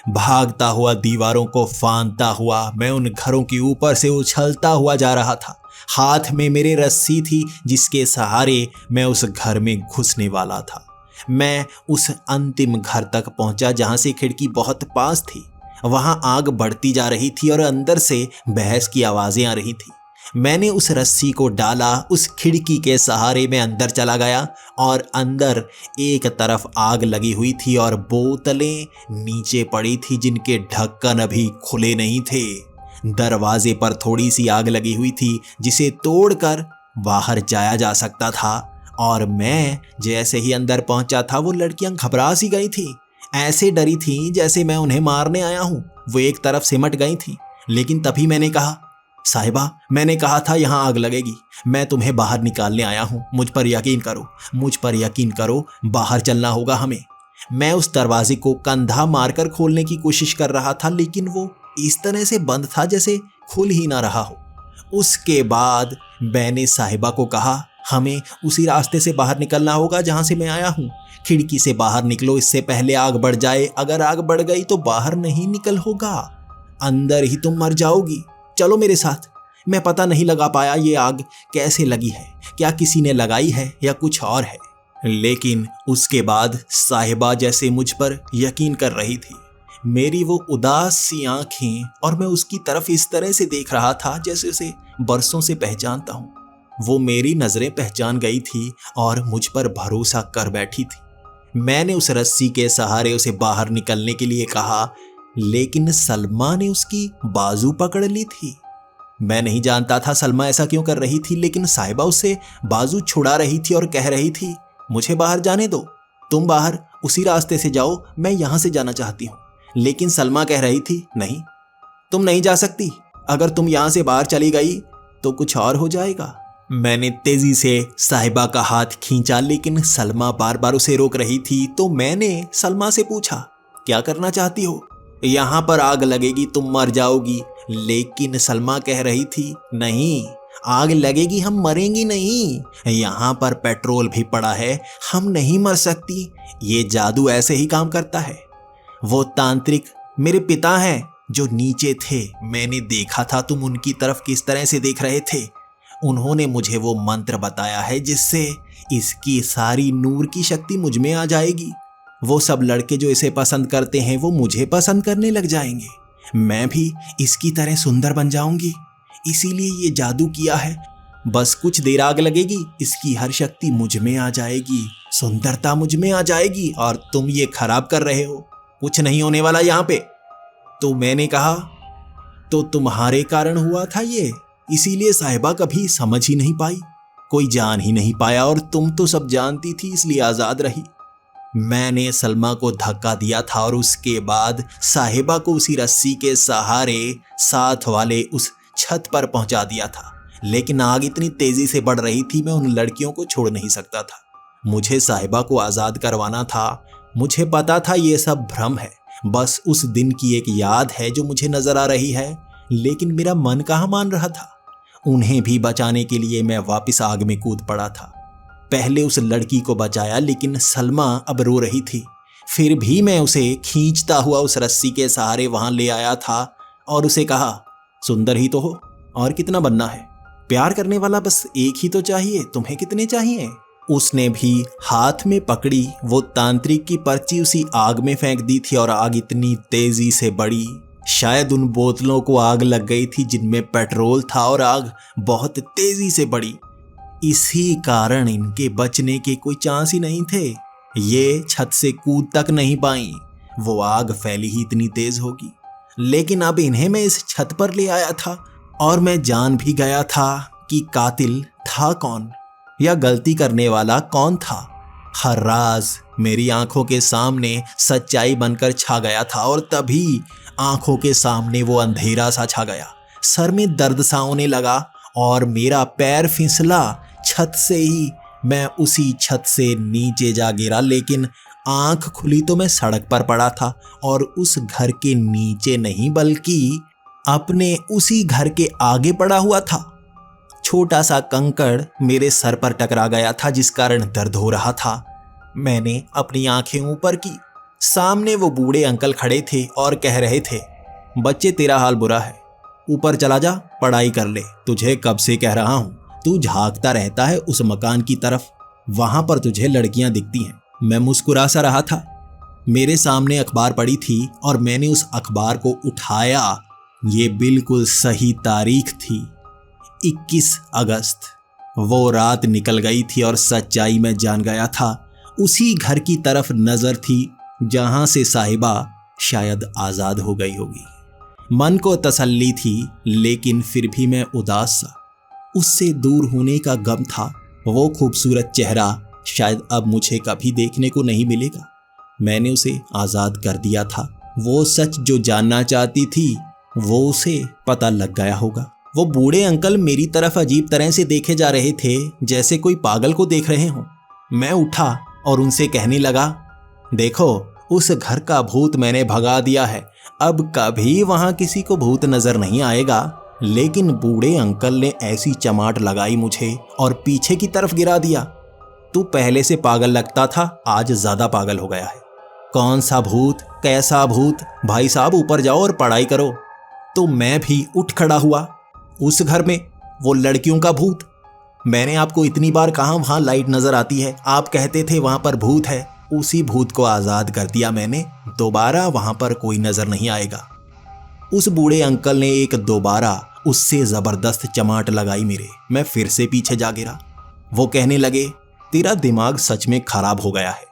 भागता हुआ दीवारों को फांदता हुआ मैं उन घरों के ऊपर से उछलता हुआ जा रहा था। हाथ में मेरे रस्सी थी जिसके सहारे मैं उस घर में घुसने वाला था। मैं उस अंतिम घर तक पहुंचा जहां से खिड़की बहुत पास थी। वहां आग बढ़ती जा रही थी और अंदर से बहस की आवाजें आ रही थी। मैंने उस रस्सी को डाला, उस खिड़की के सहारे में अंदर चला गया और अंदर एक तरफ आग लगी हुई थी और बोतलें नीचे पड़ी थी जिनके ढक्कन अभी खुले नहीं थे। दरवाजे पर थोड़ी सी आग लगी हुई थी जिसे तोड़कर बाहर जाया जा सकता था और मैं जैसे ही अंदर पहुंचा था वो लड़कियां घबरा सी गई थी। ऐसे डरी थी जैसे मैं उन्हें मारने आया हूं। वो एक तरफ सिमट गई थी। लेकिन तभी मैंने कहा, साहिबा, मैंने कहा था यहाँ आग लगेगी। मैं तुम्हें बाहर निकालने आया हूँ। मुझ पर यकीन करो, मुझ पर यकीन करो। बाहर चलना होगा हमें। मैं उस दरवाजे को कंधा मारकर खोलने की कोशिश कर रहा था, लेकिन वो इस तरह से बंद था जैसे खुल ही ना रहा हो। उसके बाद मैंने साहिबा को कहा, हमें उसी रास्ते से बाहर निकलना होगा जहाँ से मैं आया हूँ। खिड़की से बाहर निकलो, इससे पहले आग बढ़ जाए। अगर आग बढ़ गई तो बाहर नहीं निकल होगा, अंदर ही तुम मर जाओगी। चलो मेरे साथ। मैं पता नहीं लगा पाया ये आग कैसे लगी है, क्या किसी ने लगाई है या कुछ और है। लेकिन उसके बाद साहिबा जैसे मुझ पर यकीन कर रही थी। मेरी वो उदास सी आंखें और मैं उसकी तरफ इस तरह से देख रहा था जैसे उसे बरसों से पहचानता हूँ। वो मेरी नज़रें पहचान गई थी और मुझ पर भरोसा कर बैठी थी। मैंने उस रस्सी के सहारे उसे बाहर निकलने के लिए कहा, लेकिन सलमा ने उसकी बाजू पकड़ ली थी। मैं नहीं जानता था सलमा ऐसा क्यों कर रही थी, लेकिन साहिबा उससे बाजू छुड़ा रही थी और कह रही थी, मुझे बाहर जाने दो, तुम बाहर उसी रास्ते से जाओ, मैं यहाँ से जाना चाहती हूँ। लेकिन सलमा कह रही थी, नहीं, तुम नहीं जा सकती। अगर तुम यहाँ से बाहर चली गई तो कुछ और हो जाएगा। मैंने तेजी से साहिबा का हाथ खींचा, लेकिन सलमा बार बार उसे रोक रही थी। तो मैंने सलमा से पूछा, क्या करना चाहती हो? यहाँ पर आग लगेगी, तुम मर जाओगी। लेकिन सलमा कह रही थी, नहीं, आग लगेगी, हम मरेंगी नहीं। यहाँ पर पेट्रोल भी पड़ा है, हम नहीं मर सकती। ये जादू ऐसे ही काम करता है। वो तांत्रिक मेरे पिता हैं जो नीचे थे। मैंने देखा था तुम उनकी तरफ किस तरह से देख रहे थे। उन्होंने मुझे वो मंत्र बताया है जिससे इसकी सारी नूर की शक्ति मुझ में आ जाएगी। वो सब लड़के जो इसे पसंद करते हैं वो मुझे पसंद करने लग जाएंगे। मैं भी इसकी तरह सुंदर बन जाऊंगी। इसीलिए ये जादू किया है। बस कुछ देर आग लगेगी, इसकी हर शक्ति मुझ में आ जाएगी, सुंदरता मुझ में आ जाएगी और तुम ये खराब कर रहे हो। कुछ नहीं होने वाला यहाँ पे। तो मैंने कहा, तो तुम्हारे कारण हुआ था ये, इसीलिए साहिबा कभी समझ ही नहीं पाई, कोई जान ही नहीं पाया और तुम तो सब जानती थी इसलिए आज़ाद रही। मैंने सलमा को धक्का दिया था और उसके बाद साहिबा को उसी रस्सी के सहारे साथ वाले उस छत पर पहुंचा दिया था। लेकिन आग इतनी तेजी से बढ़ रही थी, मैं उन लड़कियों को छोड़ नहीं सकता था। मुझे साहिबा को आज़ाद करवाना था। मुझे पता था ये सब भ्रम है, बस उस दिन की एक याद है जो मुझे नजर आ रही है। लेकिन मेरा मन कहाँ मान रहा था। उन्हें भी बचाने के लिए मैं वापस आग में कूद पड़ा था। पहले उस लड़की को बचाया, लेकिन सलमा अब रो रही थी। फिर भी मैं उसे खींचता हुआ उस रस्सी के सहारे वहां ले आया था और उसे कहा, सुंदर ही तो हो, और कितना बनना है, प्यार करने वाला बस एक ही तो चाहिए, तुम्हें कितने चाहिए? उसने भी हाथ में पकड़ी वो तांत्रिक की पर्ची उसी आग में फेंक दी थी और आग इतनी तेजी से बढ़ी, शायद उन बोतलों को आग लग गई थी जिनमें पेट्रोल था और आग बहुत तेजी से बढ़ी। इसी कारण इनके बचने के कोई चांस ही नहीं थे। ये छत से कूद तक नहीं पाई, वो आग फैली ही इतनी तेज होगी। लेकिन अब इन्हें मैं इस छत पर ले आया था और मैं जान भी गया था कि कातिल था कौन या गलती करने वाला कौन था। हर राज मेरी आंखों के सामने सच्चाई बनकर छा गया था और तभी आंखों के सामने वो अंधेरा सा छा गया। सर में दर्द सा होने लगा और मेरा पैर फिसला छत से ही। मैं उसी छत से नीचे जा गिरा, लेकिन आंख खुली तो मैं सड़क पर पड़ा था और उस घर के नीचे नहीं बल्कि अपने उसी घर के आगे पड़ा हुआ था। छोटा सा कंकड़ मेरे सर पर टकरा गया था जिस कारण दर्द हो रहा था। मैंने अपनी आंखें ऊपर की, सामने वो बूढ़े अंकल खड़े थे और कह रहे थे, बच्चे तेरा हाल बुरा है, ऊपर चला जा, पढ़ाई कर ले। तुझे कब से कह रहा हूँ, तू झांकता रहता है उस मकान की तरफ, वहां पर तुझे लड़कियां दिखती हैं। मैं मुस्कुरा सा रहा था। मेरे सामने अखबार पड़ी थी और मैंने उस अखबार को उठाया। ये बिल्कुल सही तारीख थी, 21 अगस्त। वो रात निकल गई थी और सच्चाई में जान गया था। उसी घर की तरफ नजर थी जहां से साहिबा शायद आजाद हो गई होगी। मन को तसल्ली थी, लेकिन फिर भी मैं उदास सा। उससे दूर होने का गम था। वो खूबसूरत चेहरा शायद अब मुझे कभी देखने को नहीं मिलेगा। मैंने उसे आजाद कर दिया था। वो सच जो जानना चाहती थी वो उसे पता लग गया होगा। वो बूढ़े अंकल मेरी तरफ अजीब तरह से देखे जा रहे थे, जैसे कोई पागल को देख रहे हों। मैं उठा और उनसे कहने लगा, देखो, उस घर का भूत मैंने भगा दिया है, अब कभी वहां किसी को भूत नजर नहीं आएगा। लेकिन बूढ़े अंकल ने ऐसी चमाट लगाई मुझे और पीछे की तरफ गिरा दिया। तू पहले से पागल लगता था, आज ज्यादा पागल हो गया है। कौन सा भूत, कैसा भूत? भाई साहब ऊपर जाओ और पढ़ाई करो। तो मैं भी उठ खड़ा हुआ। उस घर में वो लड़कियों का भूत। मैंने आपको इतनी बार कहा वहां लाइट नजर आती है, आप कहते थे वहां पर भूत है। उसी भूत को आजाद कर दिया मैंने, दोबारा वहां पर कोई नजर नहीं आएगा। उस बूढ़े अंकल ने एक दोबारा उससे जबरदस्त चमाट लगाई मेरे। मैं फिर से पीछे जा गिरा। वो कहने लगे, तेरा दिमाग सच में खराब हो गया है।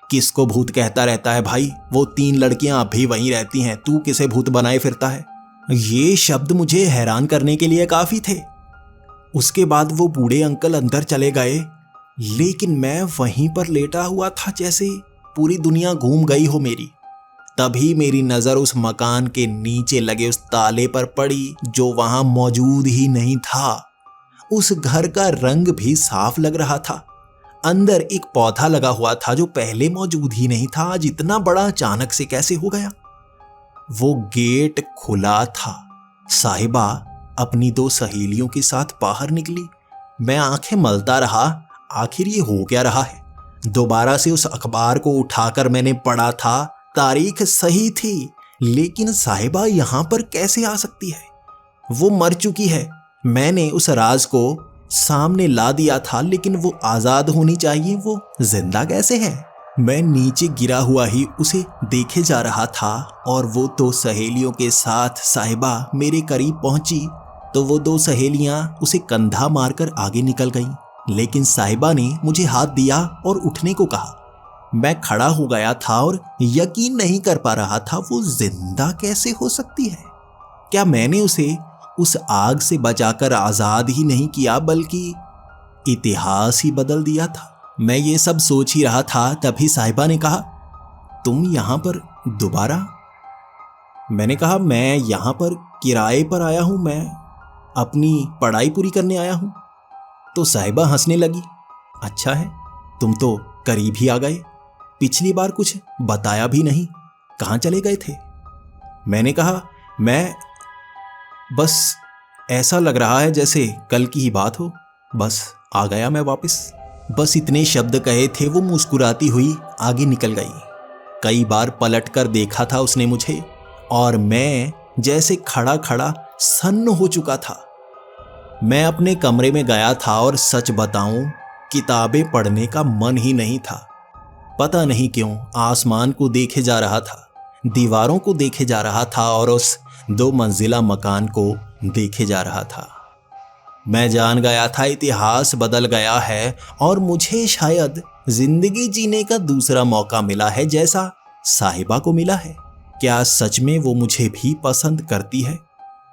किसको भूत कहता रहता है भाई? वो 3 लड़कियां अब भी वहीं रहती हैं, तू किसे भूत बनाए फिरता है? ये शब्द मुझे हैरान करने के लिए काफी थे। उसके बाद वो बूढ़े अंकल अंदर चले गए, लेकिन मैं वहीं पर लेटा हुआ था जैसे पूरी दुनिया घूम गई हो मेरी। तभी मेरी नजर उस मकान के नीचे लगे उस ताले पर पड़ी जो वहां मौजूद ही नहीं था। उस घर का रंग भी साफ लग रहा था। अंदर एक पौधा लगा हुआ था जो पहले मौजूद ही नहीं था, आज इतना बड़ा अचानक से कैसे हो गया? वो गेट खुला था। साहिबा अपनी 2 सहेलियों के साथ बाहर निकली। मैं आंखें मलता रहा, आखिर ये हो क्या रहा है? दोबारा से उस अखबार को उठाकर मैंने पढ़ा था, तारीख सही थी, लेकिन साहिबा यहां पर कैसे आ सकती है? वो मर चुकी है। मैंने उस राज को सामने ला दिया था, लेकिन वो आजाद होनी चाहिए, वो जिंदा कैसे है? मैं नीचे गिरा हुआ ही उसे देखे जा रहा था और वो 2 सहेलियों के साथ साहिबा मेरे करीब पहुंची तो वो 2 सहेलियां उसे कंधा मारकर आगे निकल गईं। लेकिन साहिबा ने मुझे हाथ दिया और उठने को कहा। मैं खड़ा हो गया था और यकीन नहीं कर पा रहा था वो जिंदा कैसे हो सकती है। क्या मैंने उसे उस आग से बचाकर आजाद ही नहीं किया, बल्कि इतिहास ही बदल दिया था? मैं ये सब सोच ही रहा था, तभी साहिबा ने कहा, तुम यहां पर दोबारा? मैंने कहा, मैं यहां पर किराए पर आया हूं, मैं अपनी पढ़ाई पूरी करने आया हूं। तो साहिबा हंसने लगी। अच्छा है, तुम तो करीब ही आ गए, पिछली बार कुछ बताया भी नहीं, कहां चले गए थे? मैंने कहा, मैं बस ऐसा लग रहा है जैसे कल की ही बात हो, बस आ गया मैं वापस। बस इतने शब्द कहे थे। वो मुस्कुराती हुई आगे निकल गई। कई बार पलट कर देखा था उसने मुझे और मैं जैसे खड़ा खड़ा सन्न हो चुका था। मैं अपने कमरे में गया था और सच बताऊं, किताबें पढ़ने का मन ही नहीं था। पता नहीं क्यों आसमान को देखे जा रहा था, दीवारों को देखे जा रहा था और उस 2 मंजिला मकान को देखे जा रहा था। मैं जान गया था इतिहास बदल गया है और मुझे शायद जिंदगी जीने का दूसरा मौका मिला है, जैसा साहिबा को मिला है। क्या सच में वो मुझे भी पसंद करती है?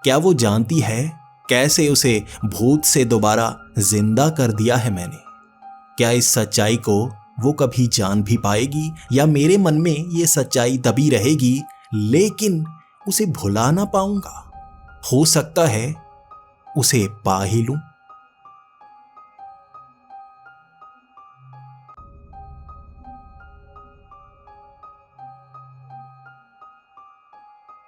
क्या वो जानती है कैसे उसे भूत से दोबारा जिंदा कर दिया है मैंने? क्या इस सच्चाई को वो कभी जान भी पाएगी, या मेरे मन में ये सच्चाई दबी रहेगी लेकिन उसे भुला ना पाऊंगा? हो सकता है उसे पा ही लूं।